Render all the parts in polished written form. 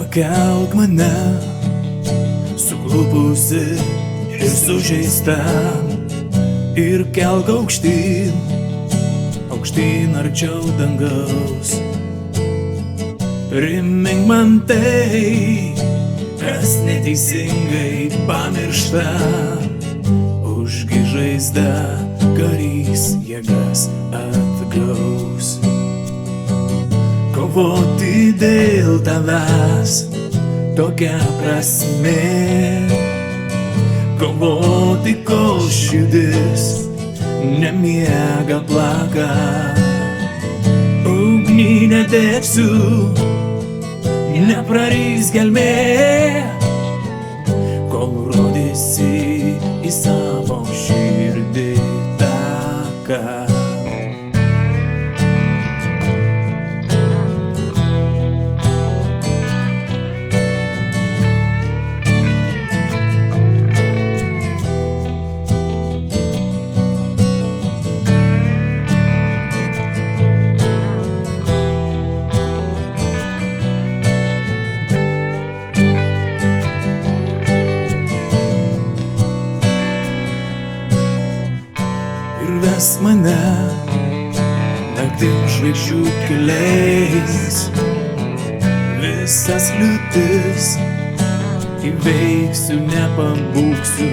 Pakelk mane, suklupusi ir sužeista, ir kelk aukštyn, aukštyn arčiau dangaus. Primink man tai, kas neteisingai pamiršta, užgi žaizda karys jėgas atgaus. Kovoti dėl tavęs tokia prasmė, kovoti kol širdis nemiega plaka. Ugny nedegsiu, neprarys gelmė, kol rodysi į savo širdį taką. Vesk mane naktim žvaigždžių keliais, visas liūtis įveiksiu, nepabūksiu,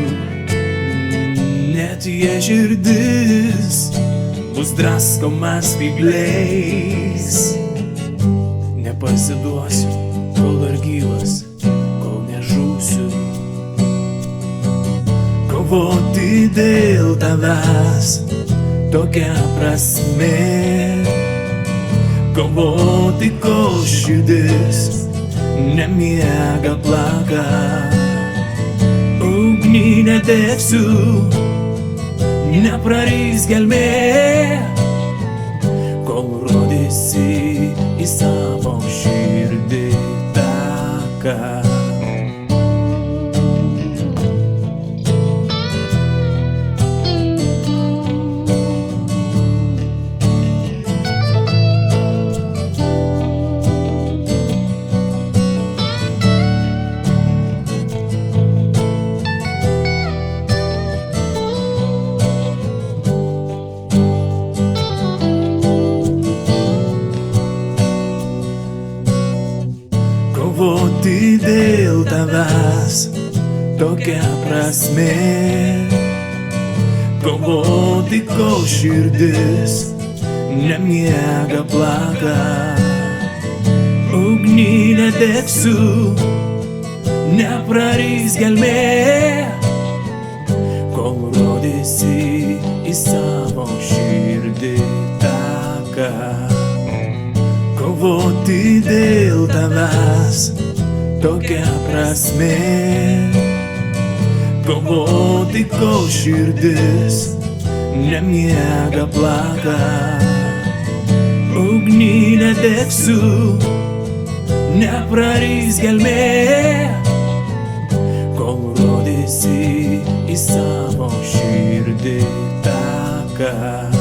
net jei širdis bus draskoma spygliais. Nepasiduosiu, kol dar gyvas, kol nežūsiu. Kovoti dėl tavęs tokia prasmė, kovoti kol širdis nemiega plaka. Ugny nedegsiu, neprarys gelmė, kol rodysi į savo širdį taką. Kovoti dėl tavęs tokia prasmė, kovoti kol širdis nemiega plaka. Ugny nedegsiu, neprarys gelmė, kol rodysi į savo širdį taką. Kovoti dėl tavęs tokia prasmė, kovoti kol širdis nemiega plaka. Ugny nedegsiu, neprarys gelmė, kol rodysi į savo širdį taką.